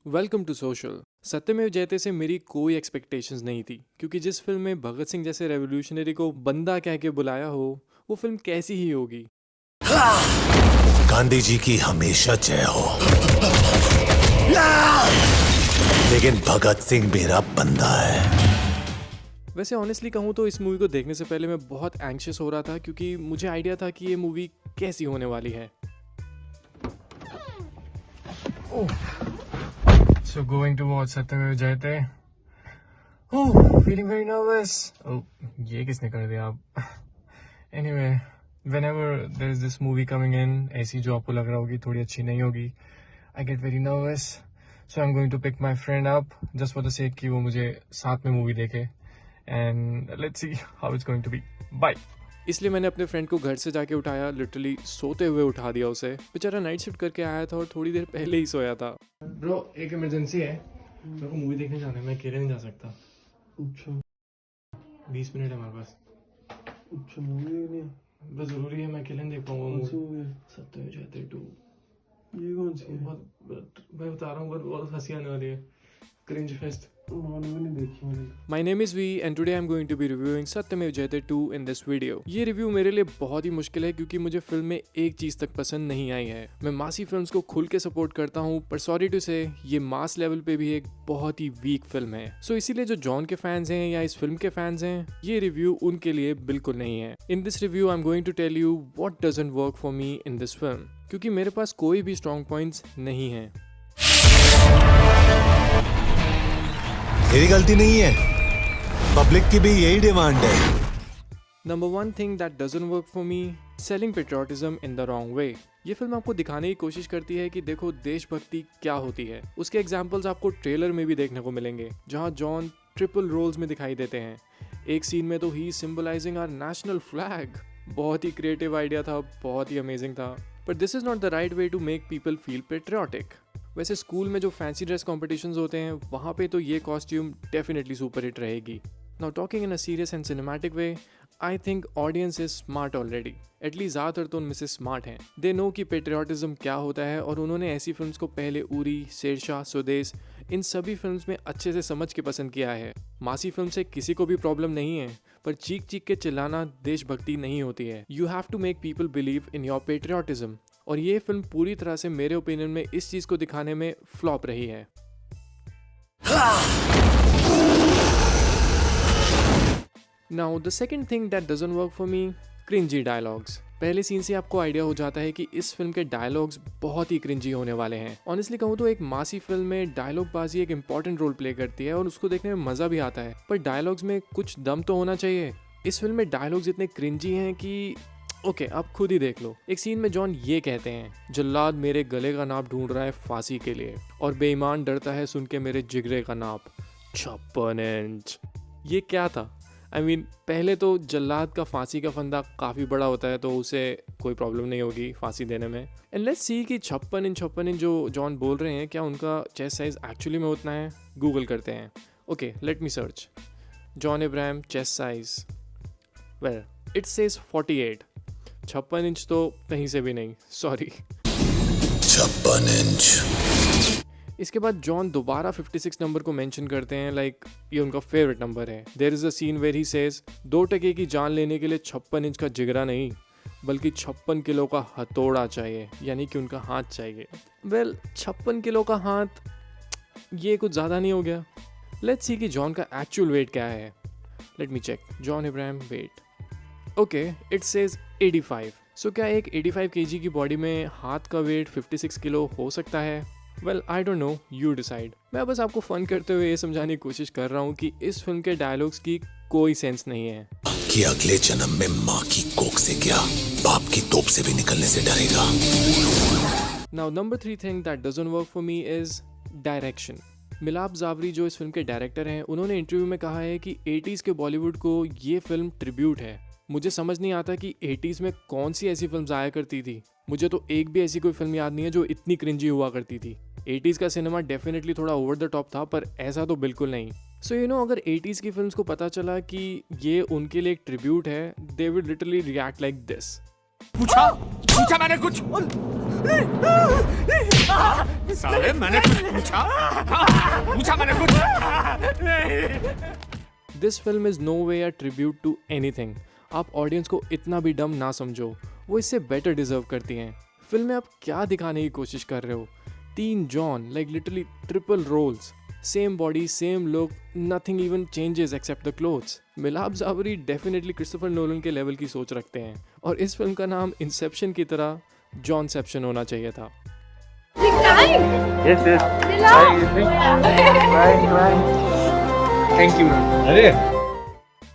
Welcome to social. सत्यमेव जयते से मेरी कोई एक्सपेक्टेशंस नहीं थी, क्योंकि जिस फिल्म में भगत सिंह जैसे रेवोल्यूशनरी को बंदा कह के बुलाया हो, वो फिल्म कैसी ही होगी। गांधी जी की हमेशा जय हो। लेकिन भगत सिंह मेरा बंदा है। वैसे ऑनेस्टली कहूँ तो इस मूवी को देखने से पहले मैं बहुत एंग्शियस हो रहा था, क्योंकि मुझे आइडिया था कि ये मूवी कैसी होने वाली है। So going to watch Satyameva Jayate. Oh, feeling very nervous. Oh, ये किसने कर दिया आप? Anyway, whenever there is this movie coming in, ऐसी जो आपको लग रहा होगी थोड़ी अच्छी नहीं होगी, I get very nervous. So I'm going to pick my friend up just for the sake कि वो मुझे साथ में मूवी देखे. And let's see how it's going to be. Bye. इसलिए मैंने अपने फ्रेंड को घर से जाके उठाया, लिटरली सोते हुए उठा दिया उसे। बेचारा नाइट शिफ्ट करके आया था और थोड़ी देर पहले ही सोया था। ब्रो, एक इमरजेंसी है, मेरे को मूवी देखने जाना है, मैं अकेले नहीं जा सकता। अच्छा 20 मिनट है हमारे पास। अच्छा मूवी देखनी है। बस जरूरी है, मैं अकेले नहीं देख पाऊंगा कौन सी मूवी। मूवी है? सत्यमेव जयते 2। ये कौन सी है? मैं बता रहा हूँ, बहुत हंसी आने वाली है। Cringe fest. मैंने भी नहीं देखी मैंने। My name is V and today I'm going to be reviewing Satyameva Jayate 2 in this video। ये रिव्यू मेरे लिए बहुत ही मुश्किल है, क्योंकि मुझे फिल्म में एक चीज तक पसंद नहीं आई है। मैं मासी फिल्म्स को खुल के सपोर्ट करता हूँ, पर सॉरी टू से ये मास लेवल पे भी एक बहुत ही वीक फिल्म है। सो इसीलिए जो जॉन के फैंस हैं या इस फिल्म के फैंस हैं, ये रिव्यू उनके लिए बिल्कुल नहीं है। In this review I am going to tell you what doesn't work for me in this film, क्योंकि मेरे पास कोई भी स्ट्रॉन्ग पॉइंट्स नहीं है। तेरी गलती नहीं है, पब्लिक की भी यही डिमांड है। Number 1 thing that doesn't work for me, selling patriotism in the wrong way. ये फिल्म आपको दिखाने की कोशिश करती है कि देखो देशभक्ति क्या होती है। उसके एग्जाम्पल्स आपको ट्रेलर में भी देखने को मिलेंगे, जहाँ जॉन ट्रिपल रोल्स में दिखाई देते हैं। एक सीन में तो ही सिंबलाइजिंग आवर नेशनल फ्लैग। बहुत ही क्रिएटिव आइडिया था, बहुत ही अमेजिंग था, but this is not the right way to make people feel patriotic. वैसे स्कूल में जो फैंसी ड्रेस कॉम्पिटिशन्स होते हैं, वहाँ पे तो ये कॉस्ट्यूम डेफिनेटली सुपर हिट रहेगी। Now talking in a serious and cinematic way, I think audience is smart already. At least ज़्यादातर तो उनमें से स्मार्ट हैं। दे नो कि पेट्रियोटिज्म क्या होता है, और उन्होंने ऐसी फिल्म्स को पहले उरी, शेरशाह, स्वदेश, इन सभी फिल्म्स में अच्छे से समझ के पसंद किया है। मासी फिल्म से किसी को भी प्रॉब्लम नहीं है, पर चीख चीख के चिल्लाना देशभक्ति नहीं होती है। You have to make people believe in your patriotism, और ये फिल्म पूरी तरह से मेरे ओपिनियन में इस चीज़ को दिखाने में फ्लॉप रही है। Now the second thing that doesn't work for me, cringy dialogues. पहले सीन से आपको आइडिया हो जाता है कि इस फिल्म के डायलॉग्स बहुत ही क्रिंजी होने वाले हैं। ऑनेस्टली कहूँ तो एक मासी फिल्म में डायलॉग बाजी एक इंपॉर्टेंट रोल प्ले करती है, और उसको देखने में मज़ा भी आता है, पर डायलॉग्स में कुछ दम तो होना चाहिए। इस फिल्म में डायलॉग्स इतने क्रिंजी हैं कि ओके, आप खुद ही देख लो। एक सीन में जॉन ये कहते हैं, जल्लाद मेरे गले का नाप ढूंढ रहा है फांसी के लिए, और बेईमान डरता है सुन के मेरे जिगरे का नाप 56 इंच। ये क्या था? I mean, पहले तो जल्लाद का फांसी का फंदा काफ़ी बड़ा होता है, तो उसे कोई प्रॉब्लम नहीं होगी फांसी देने में। एंड लेट्स सी कि 56 इंच जो जॉन बोल रहे हैं, क्या उनका चेस्ट साइज एक्चुअली में उतना है? गूगल करते हैं। Okay, let me search John Ibrahim chest size. Well, it says 48। 56 inch तो कहीं से भी नहीं, सॉरी। 56 इंच। इसके बाद जॉन दोबारा 56 नंबर को मेंशन करते हैं, लाइक ये उनका फेवरेट नंबर है। There is a scene where he says 2 टके की जान लेने के लिए 56 इंच का जिगरा नहीं, बल्कि 56 किलो का हथौड़ा चाहिए, यानी कि उनका हाथ चाहिए। वेल, 56 किलो का हाथ, ये कुछ ज़्यादा नहीं हो गया? लेट्स सी कि जॉन का एक्चुअल वेट क्या है। Let me check John Abraham weight. Okay, it says 85। So क्या एक 85 kg की बॉडी में हाथ का वेट 56 किलो हो सकता है? Well, I don't know, you decide. मैं बस आपको फन करते हुए ये समझाने की कोशिश कर रहा हूँ कि इस फिल्म के डायलॉग्स की कोई सेंस नहीं है। कि अगले जन्म में माँ की कोख से क्या, बाप की तोप से भी निकलने से डरेगा। Now number 3 thing that doesn't work for me is direction. Milap Zaveri जो इस फिल्म के डायरेक्टर हैं, उन्होंने इंटरव्यू में कहा है कि 80s के बॉलीवुड को ये फिल्म ट्रिब्यूट है। मुझे समझ नहीं आता कि 80s में कौन सी ऐसी फिल्म आया करती थी। मुझे तो एक भी ऐसी कोई फिल्म याद नहीं है जो इतनी क्रिंजी हुआ करती थी। 80s का सिनेमा डेफिनेटली थोड़ा ओवर द टॉप था, पर ऐसा तो बिल्कुल नहीं। सो यू नो, अगर 80s की फिल्म्स को पता चला कि ये उनके लिए एक ट्रिब्यूट है, they will literally react like this. पूछा पूछा मैंने कुछ साले मैंने कुछ पूछा पूछा मैंने कुछ this film is no way a tribute to anything. आप ऑडियंस को इतना भी डम ना समझो, वो इससे बेटर डिजर्व करती हैं। फिल्म में आप क्या दिखाने की कोशिश कर रहे हो? 3 John, like literally triple roles, same body same look, nothing even changes except the clothes. Milap Zaveri definitely Christopher Nolan के लेवल की सोच रखते हैं और इस फिल्म का नाम इंसेप्शन की तरह जॉनसेप्शन होना चाहिए था। Thank you.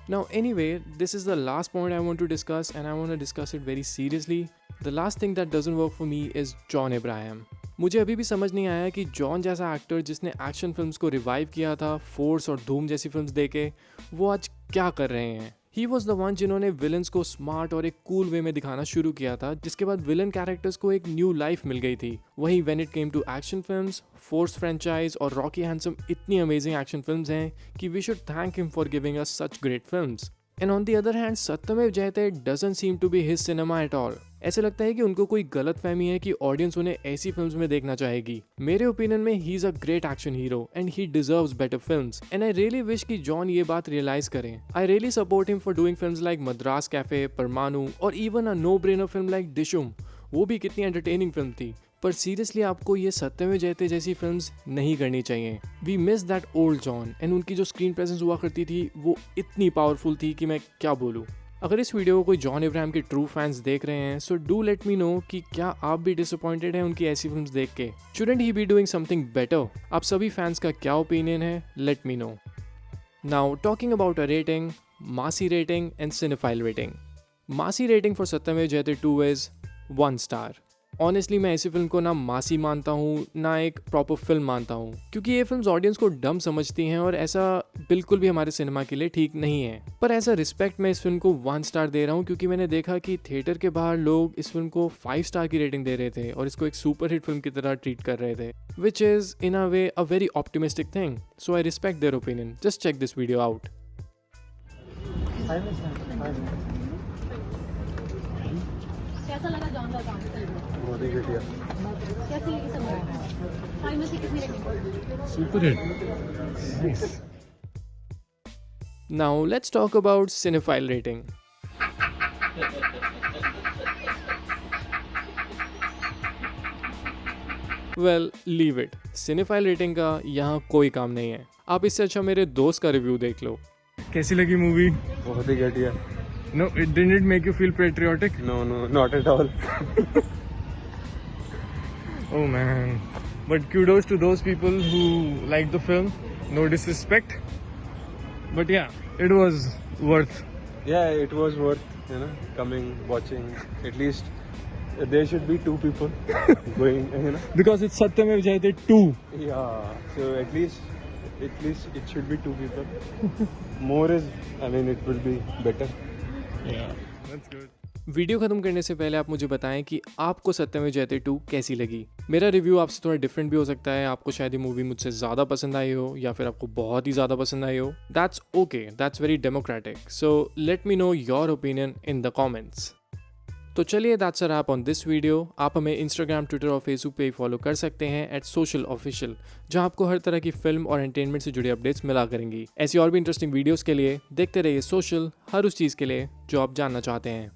Now anyway, this is the last point I want to discuss and I want to discuss it very seriously. The last thing that doesn't work for me is John Abraham. मुझे अभी भी समझ नहीं आया कि John जैसा actor जिसने action films को रिवाइव किया था फोर्स और धूम जैसी फिल्म्स देके, वो आज क्या कर रहे हैं। ही वॉज द वन जिन्होंने विलन्स को स्मार्ट और एक कूल वे में दिखाना शुरू किया था, जिसके बाद विलन कैरेक्टर्स को एक न्यू लाइफ मिल गई थी। वहीं when it came to action films, Force franchise और रॉकी हैंडसम इतनी अमेजिंग एक्शन फिल्म्स हैं कि we should thank him for giving us such great films. And on the other hand, Satyameva Jayate doesn't seem to be his cinema at all. ऐसे लगता है कि उनको कोई गलत फहमी है कि ऑडियंस उन्हें ऐसी फिल्म्स में देखना चाहेगी। मेरे ओपिनियन में he is a great action hero and he deserves better films and I really wish कि जॉन ये बात रियलाइज करें। I really support him for doing films like Madras Cafe, Parmanu और even a no brainer film like Dishoom. वो भी कितनी entertaining film थी। पर सीरियसली आपको ये सत्यमेव जयते जैसी फिल्म्स नहीं करनी चाहिए। We miss that old John and उनकी जो स्क्रीन प्रेजेंस हुआ करती थी वो इतनी पावरफुल थी कि मैं क्या बोलूँ। अगर इस वीडियो को कोई जॉन अब्राहम के ट्रू फैंस देख रहे हैं, so do let me no कि क्या आप भी डिसअपॉइंटेड हैं उनकी ऐसी फिल्म्स देख के। Shouldn't he be doing something better? आप सभी फैंस का क्या ओपिनियन है? Let me no. Now talking about a rating, मासी रेटिंग एंड सिनेफाइल रेटिंग। मासी रेटिंग फॉर सत्यमेव जयते 2 इज 1 स्टार। ऑनेस्टली मैं ऐसी फिल्म को ना मासी मानता हूँ ना एक प्रॉपर फिल्म मानता हूँ, क्योंकि ये फिल्म्स ऑडियंस को डम समझती हैं और ऐसा बिल्कुल भी हमारे सिनेमा के लिए ठीक नहीं है। पर एज अ रिस्पेक्ट मैं इस फिल्म को 1 स्टार दे रहा हूँ, क्योंकि मैंने देखा कि थिएटर के बाहर लोग इस फिल्म को 5 स्टार की रेटिंग दे रहे थे और इसको एक सुपर हिट फिल्म की तरह ट्रीट कर रहे थे, which is in a way a very optimistic thing. So I respect their opinion. Just check this video out. कैसा लगा जॉन का काम? बहुत ही घटिया। कैसी लगी सब? 5 में से कितनी rating? Super hit. Nice. Now let's talk about cinephile rating. Well, leave it. cinephile rating का यहाँ कोई काम नहीं है। आप इससे अच्छा मेरे दोस्त का रिव्यू देख लो। कैसी लगी मूवी? बहुत ही घटिया। No, it didn't make you feel patriotic? No, not at all. Oh man. But kudos to those people who liked the film. No disrespect. But yeah, it was worth. Yeah, it was worth, coming, watching. At least there should be 2 people going, Because it's Satyamev Jayate 2. Yeah, so at least it should be 2 people. More is, it will be better. Yeah, that's good. Video खत्म करने से पहले आप मुझे बताएं कि आपको सत्यमेव जयते 2 कैसी लगी। मेरा रिव्यू आपसे थोड़ा डिफरेंट भी हो सकता है। आपको शायद ये मूवी मुझसे ज़्यादा पसंद आई हो या फिर आपको बहुत ही ज़्यादा पसंद आई हो। That's okay, that's very democratic. So let me know your opinion in the comments. तो चलिए, that's a wrap on this video. आप हमें इंस्टाग्राम, ट्विटर और फेसबुक पे फॉलो कर सकते हैं @socialofficial, जहां आपको हर तरह की फिल्म और एंटरटेनमेंट से जुड़ी अपडेट्स मिला करेंगी। ऐसी और भी इंटरेस्टिंग वीडियोस के लिए देखते रहिए सोशल, हर उस चीज़ के लिए जो आप जानना चाहते हैं।